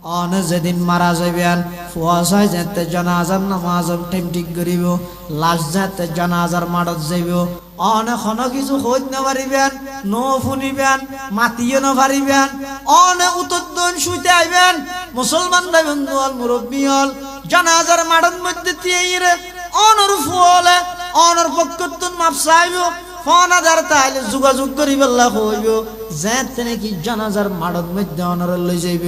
On যেদিন মারা যাবেন ফুয়াশায় যেতে জানাজার নামাজর টাইম ঠিক করিব লাশ যেতে জানাজার মারত যাইব অনেক কিছু হইত না পারিবেন নো ফুনিবেন মাতিও না পারিবেন অনেক উত্তর শুইতে আইবেন মুসলমান ভাই বন্ধু হল মুরব্বী হল জানাজার মারত মধ্যে দিয়ে অনর ফুয়ালে অনর পক্ষতুন মাপ চাইব ফোন আদার তাইলে যোগাযোগ করিব হইব যেতে নাকি জানাজার মারত মধ্যে অনর লই যাইব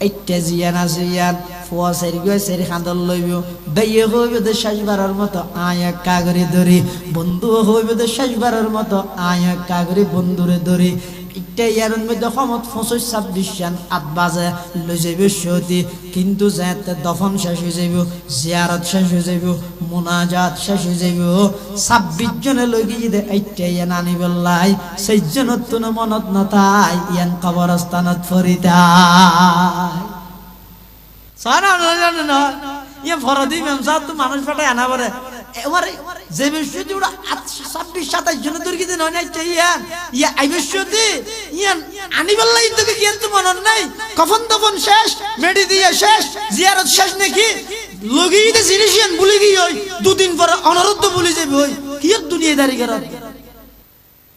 এইটা জিয়ান আছে ইয়ান ফুয়া সেরি গিয়ে সেরি খান্দল লইব বেয়ে হইব দে শেষবারের মতো আয়া কাগরি ধরি বন্ধু হইব দে শেষবারের মতো আয়া কাগরি বন্ধুরে ধরি এইটা ইয়ার মধ্যে সমত 25-26 জান 8 বাজে লই যাইব সতি কিন্তু যেতে দফন শেষ হয়ে যাইব জিয়ারত শেষ হয়ে যাইব মুনাজাত শেষ হয়ে যাইব 26 জনে লই গিয়ে দে এইটা ইয়ান আনি বললাই সেই জনত তুন মনত নতাই ইয়ান কবরস্থানত ফরিতাই সারা না ইয়া ফরদি মেমসা তো মানুষ ফাটায় আনা পড়ে এবারে যে বিশ্বতি ওরা 26-27 জন দূর কিতে নয় না চাইয়ান ইয়া আইবিশ্বতি ইয়ান আনি বললাই তোকে কি এত মনন নাই কফন দফন শেষ মেডি দিয়ে শেষ জিয়ারত শেষ নাকি লগি দে জিনিসিয়ান ভুলে গই ওই দুদিন পর অনরুদ্ধ ভুলে যাবে ওই কি দুনিয়াদারি করে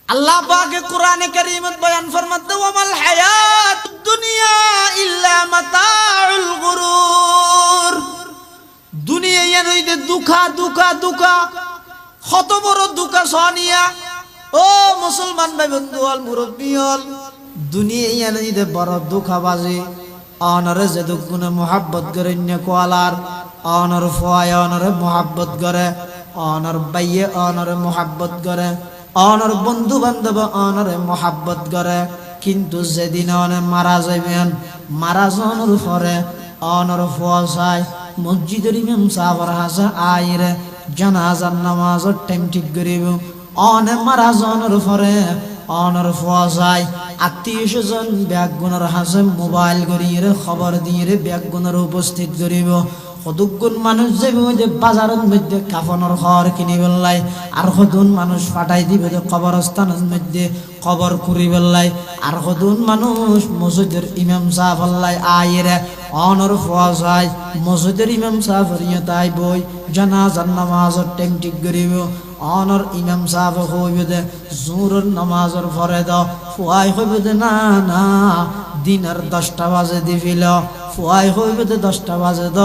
আল্লাহ পাক কোরআনে কারীমত বয়ান ফরমাতে ওয়ামাল হায়াতুদ দুনিয়া ইল্লা মাতাউল গুরুর দুনিয়া ইয়ানইতে দুঃখা দুঃখা দুঃখা কত বড় দুঃখা সোনিয়া ও মুসলমান ভাই বন্ধু হল মুরব্বী হল দুনিয়া ইয়ানইতে বড় দুঃখা বাজে অনরে যে দুগুনে মোহাব্বত করে নে কোয়ালার অনর ফয় অনরে মোহাব্বত করে অনর বাইয়ে অনরে মোহাব্বত করে অনর বন্ধু বান্ধব অনরে মোহাব্বত করে কিন্তু যেদিন অনে মারা যাবেন মারা যাওয়ার পরে অনর ফসায় মসজিদের ইমাম সাহেবের হাসা আইরে জানাজার নামাজের টাইম ঠিক করিব অনে মারা যাওয়ার পরে অনর ফসায় আত্মীয়-স্বজন ব্যাগগুণের হাসে মোবাইল করিয়ে খবর দিয়ে ব্যাগগুণের উপস্থিত করিব কতগুণ মানুষ যাবে যে বাজারের মধ্যে কাফনের ঘর কিনে বেললাই আর কতগুণ মানুষ ফাটাই দিবে যে কবরস্থানের মধ্যে কবর করি বেললাই আর কতগুণ মানুষ মসজিদের ইমাম সাহেব আল্লাহ আইরে অনর ফসায় মসজিদের ইমাম সাহেবের তাই বই জানাজার নামাজের টাইম ঠিক করিব অনর ইমাম সাহেব হইবে দে জোহরের নামাজের পরে দাও ফুয়াই হইবে দে না না দিনের 10টা বাজে দিবিল ফুয়াই হইবে দে 10টা বাজে দ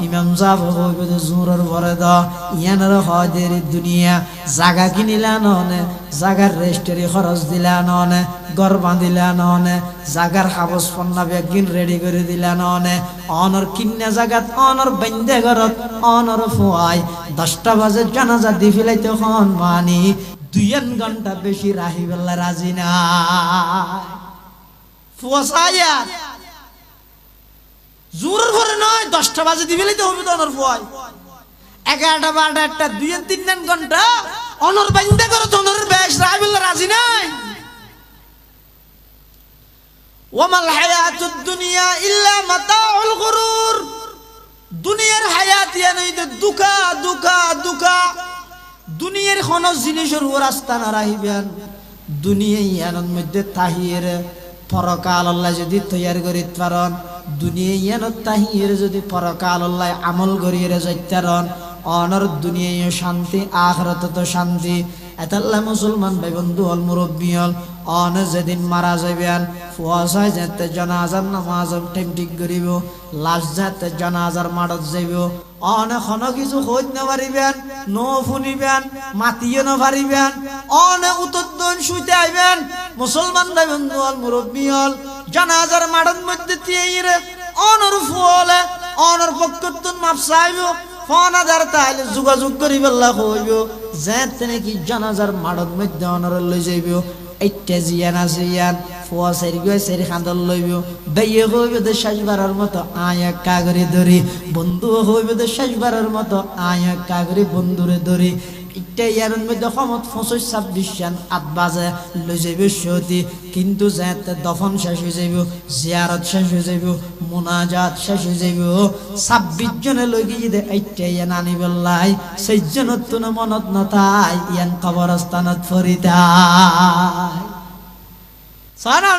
ইমাম সাহেব হইবে দে জোহরের পরে দাও ইয়ানের হদের দুনিয়া জায়গা কিনিলা ননে জায়গার রেস্টেরি খরচ দিলা ননে ঘর বাঁধিলা ননে জায়গার কাগজ পন্না ব্যাগিন রেডি করে দিলা ননে অনর কিন্না জায়গাত অনর বাইন্দে ঘরত অনর ফুয়াই 10টা বাজে জানাজা দি ফেলাইতে হন মানি 2 ঘন্টা বেশি রাহি বেলা রাজি না ফুয়াশায়া জোরের ভরে নয় 10টা বাজে দি ফেলাইতে হবে তো অনর ফুয়াই 11টা 12টা 2-3 ঘন্টা অনর বাইন্দে ঘরত অনরের বেশ রাহি বেলা রাজি নাই ওয়ামাল হায়াতুদ দুনিয়া ইল্লা মাতাউল গুরুর দুনিয়ার হায়াত ইয়ানইতে দুকা দুকা দুকা দুনিয়ার কোন জিনিসের রাস্তা না রাখিবেন দুনিয়া ইয়ানোর মধ্যে তাহির পরকাল আল্লাহ যদি তৈরি করিতে পারেন দুনিয়া ইয়ানোর তাহির যদি পরকাল আল্লাহ আমল করিয়ে যাইতে পারেন অনর দুনিয়ায় শান্তি আখিরাতে তো শান্তি এতাল্লাহ মুসলমান ভাই বন্ধু হল মুরব্বী হল অন যেদিন মারা যাবেন ফুয়াশায় যেতে জানাজার নামাজের টাইম ঠিক করিব লাশ যেতে জানাজার মারত যাইব অনেক কিছু হইত না পারিবেন নো ফুনিবেন মাতিও না পারিবেন অনেক উত্তর শুইতে আইবেন মুসলমান ভাই বন্ধু হল মুরব্বী হল জানাজার মারত মধ্যে দিয়ে অনর ফুয়ালে অনর পক্ষতুন মাপ চাইব ফোন আদার তাইলে যোগাযোগ করিব হইব যেতে নাকি জানাজার মারত মধ্যে অনর লই যাইব এইটা জিয়ান আছে ইয়ান ফুয়া সেরি গিয়ে সেরি খান্দল লইব বেয়ে হইবে দে শেষবারের মতো আয়া কাগরি ধরি বন্ধু হইবে দে শেষবারের মতো আয়া কাগরি বন্ধুরে ধরি এইটা ইয়ার মধ্যে সমত 25-26 জান 8 বাজে লই যাইব সতি কিন্তু যেতে দফন শেষ হয়ে যাইব জিয়ারত শেষ হয়ে যাইব মুনাজাত শেষ হয়ে যাইব 26 জনে লই গিয়ে দে এইটা ইয়ান আনি বললাই সেই জনত তুন মনত নতাই ইয়ান কবরস্থানত ফরিতাই সারা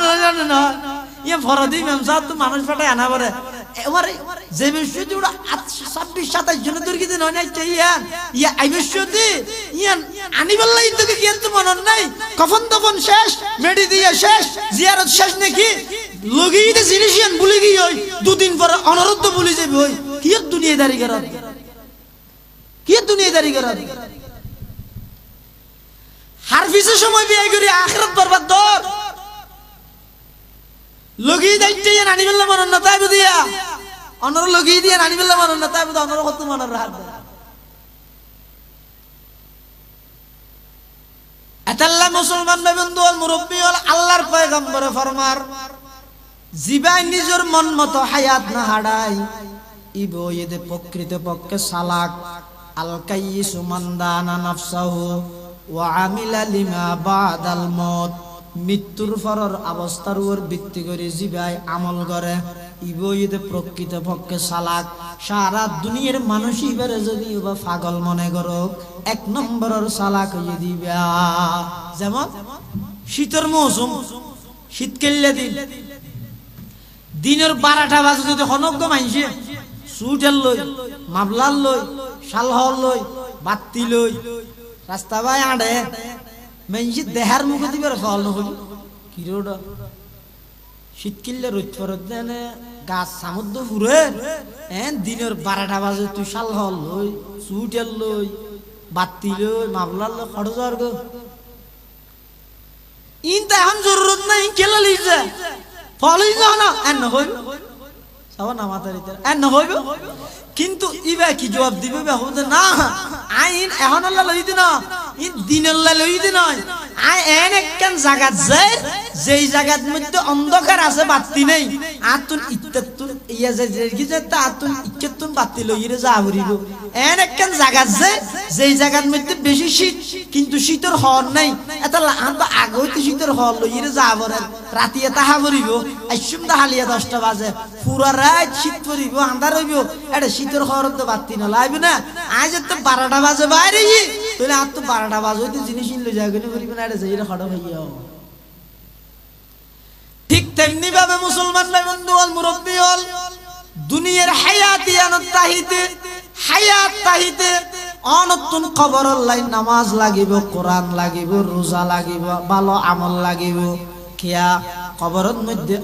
না ইয়ে ফরদি মেমসা তো মানুষ ফাটায় আনা পারে এবারে যে বিশ্বতি ওরা 26-27 জন দুর্গিতে নয় না চাইয়ান ইয়া আই বিশ্বতি ইয়ান আনিবাল্লাই তোকে কি এত মনন নাই কফন দফন শেষ মেডি দিয়ে শেষ জিয়ারত শেষ নাকি লগিতে জিনিসিয়ান ভুলে গই হই দুদিন পর অনরুদ্ধ ভুলে যাবে হই কি দুনিয়াদারি করা কি দুনিয়াদারি করা হারফিসের সময় বিয়ে করি আখিরাত বরবাদ দর লগি দাইতে নানি বেলা মনন না তাই বুদিয়া অনর লগি দিয়ে নানি বেলা মনন না তাই বুদ অনর কত মনর রাত আতাল্লাহ মুসলমান বন্ধু মুরব্বি হল আল্লাহর পয়গম্বর ফরমার জিবাই নিজের মন মতো হায়াত না হাড়াই ইবো এদে প্রকৃত পক্ষে সালাক আল কাইয়িসু মান দানা নাফসাহু ওয়া আমিলা লিমা বাদাল মউত মৃত্যুর পরের অবস্থার উপর ভিত্তি করে জিবাই আমল করে ইবইতে প্রকৃত পক্ষে সালাক সারা দুনিয়ার মানুষ ইবারে যদি বা পাগল মনে করো এক নম্বরের সালাক হয়ে দিবা যেমন শীতের মৌসুম শীতকালে দিন দিনের 12টা বাজে যদি হনজ্ঞ মাইছে সুটেল লই মাবলার লই শালহল লই বাত্তি লই রাস্তা বাই আড়ে মেনজি দেহার মুখে দিবার ফল নহল কি রোড শীতকালে রোদ ফরত দেনে গাছ সামুদ্র ফুরে দিনের 12টা বাজে তুই শালহল লই সুটেল লই বাত্তি লই মাবলার লই খড় যাওয়ার গো ইনতা এখন জরুরত নাই কেলা লিজে ফলই যাও না এন হইব সাবা না মাতারিতে এন হইব কিন্তু ইবা কি জবাব দিবে হবে না আইন এখন আল্লাহ লইতে না ইন দিন আল্লাহ লইতে নয় আই এন একখান জায়গা যায় যেই জায়গার মধ্যে অন্ধকার আছে বাতি নেই আতুন ইত্তাতুন ইয়া যে কি যে তা আতুন ইত্তাতুন বাতি লইরে যা হরিব এন একখান জায়গা যায় যেই জায়গার মধ্যে বেশি শীত কিন্তু শীতের হর নাই এটা আনবা আগইতে শীতের হর লইরে যা বরে রাতে তাহা হরিব আইসুম দা হালিয়া 10টা বাজে পুরা রাত শীত পড়িব আন্ধার হইব এটা শীতের হর তো বাতি না লাইব না আজ তো 12টা বাজে বাইরে তাহলে আর তো 12টা বাজে হইতে জিনিস লই যাগনি করিব না এটা যাইরা খড় হইয়া ঠিক তেমনি ভাবে মুসলমান ভাই বন্ধু হল মুরব্বি হল দুনিয়ার হায়াতিয়ানত তাহিতে অনতুন কবর লাই নামাজ লাগিব কোরআন লাগিব রোজা লাগিব ভালো আমল লাগিব কিয়া কবরের মধ্যে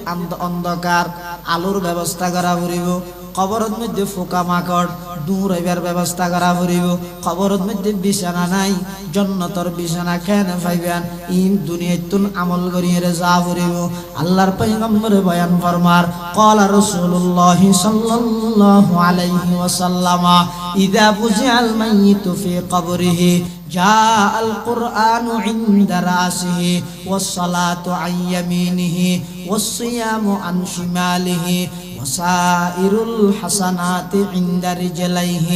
অন্ধকার আলোর ব্যবস্থা করা পড়িব কবরের মধ্যে পোকা মাকড় দূর হইবার ব্যবস্থা করা পড়িব কবরের মধ্যে বিছানা নাই জান্নাতের বিছানা কেন পাইবেন ইন দুনিয়াতুন আমল করিয়ে যা পড়িব আল্লাহর পয়গম্বর বয়ান ফরমার ক্বালা রাসূলুল্লাহ সাল্লাল্লাহু আলাইহি ওয়াসাল্লাম ইযা বুজিআল মাইয়িতু ফি কবরিহি جاء القرآن عند رأسه والصلاة عن يمينه والصيام عن شماله وسائر الحسنات عند رجليه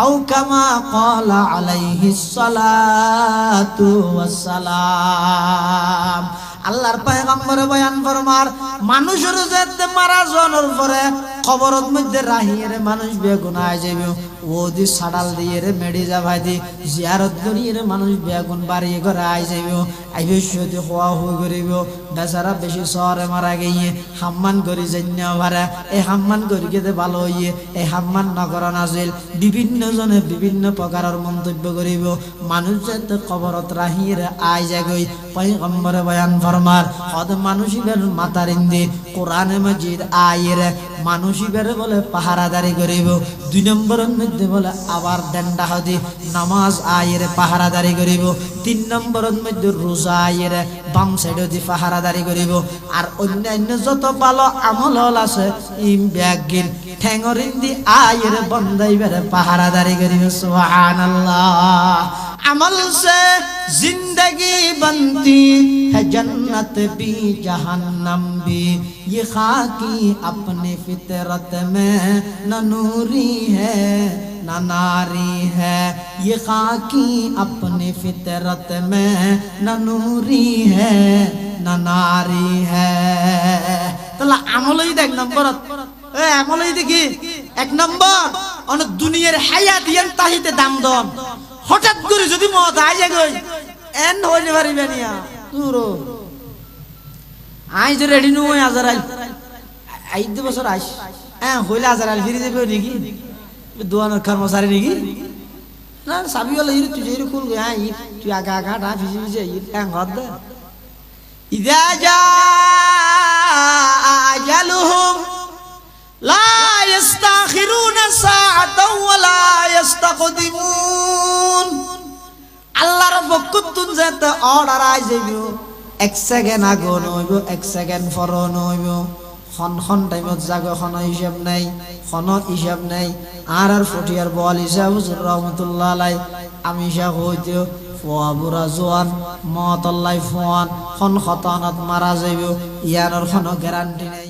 أو كما قال عليه الصلاة والسلام আল্লাহর পয়গম্বর বয়ান ফরমার মানুষের যেতে মারা জনের পরে কবরের মধ্যে রাহিয়ে মানুষ বেগুনায় যাবে ওদি সাড়াল দিয়ে রে মেডি যাবাই দি জিয়ারত করিয়ে মানুষ বেগুন বাড়িয়ে করে আই যাবে আইবে সত্যি হওয়া হয়ে করিব বেচারা বেশি শহরে মারা গিয়ে হাম্মান করি জন্য পারে এই হাম্মান করি গেতে ভালো হইয়ে এই হাম্মান নগরণ আছিল বিভিন্ন জনে বিভিন্ন প্রকারের মন্তব্য করিব মানুষ যেতে কবরত রাহিয়ে আই যাগই পয়গম্বরে বয়ান ফরমার হদ মানুষিবের মাতারিন্দে কোরআনে মাজিদ আয়ের মানুষিবের বলে পাহারাদারি করিব 2 নম্বরের মধ্যে বলে আবার ডেন্ডা হদি নামাজ আয়ের পাহারাদারি করিব 3 নম্বরের মধ্যে রোজা আয়ের বাম সাইডে দি পাহারাদারি করিব আর অন্যান্য যত ভালো আমল হল আছে ইম ব্যাগিন ঠ্যাঙরিন্দি আয়ের বন্দাইবের পাহারাদারি করিব সুবহানাল্লাহ अमल से जिंदगी बनती है जन्नत भी जहन्नम भी ये खाकी अपने फितरत में न नूरी है न नारी है ये खाकी अपने फितरत में न नूरी है न नारी है তাহলে আমলই দেখ নম্বর এ আমলই দেখি 1 নম্বর অনেক দুনিয়ার হায়াত ইয়ান তাহিতে দাম দন হঠাৎ করে যদি মত আই যায় এন হইতে পারিবে নিয়া দূর আইজ রেডি নয় আজারাইল 5 বছর আইস হ্যাঁ হইলে আজারাইল ফিরে যাবে নাকি দোয়ানোর কর্মচারী নাকি না সাবিওয়ালা ইর তুই ইর খুল গে হ্যাঁ তুই আগা আগা ঢা ফিসি ফিসি ইর হ্যাঁ ঘর দে ইদা জা আজালুহুম লা ইস্তাখিরুনা সাআতাও ওয়া লা ইস্তাকদিমুন আল্লাহর পক্ষতুন যেতে অর্ডার আই যাইবো 1 সেকেন্ড আগে নইব 1 সেকেন্ড পর নইব খন টাইমত জাগো খন হিসাব নাই খন হিসাব নাই আর ফটিয়ার বল হিসাব হুজুর রহমাতুল্লাহ আলাই আমি হিসাব হইতেও ফুয়া বুড়া জোয়ান মত আল্লাহ ফুয়ান খন খতানত মারা যাইব ইয়ানোর কোনো গ্যারান্টি নাই।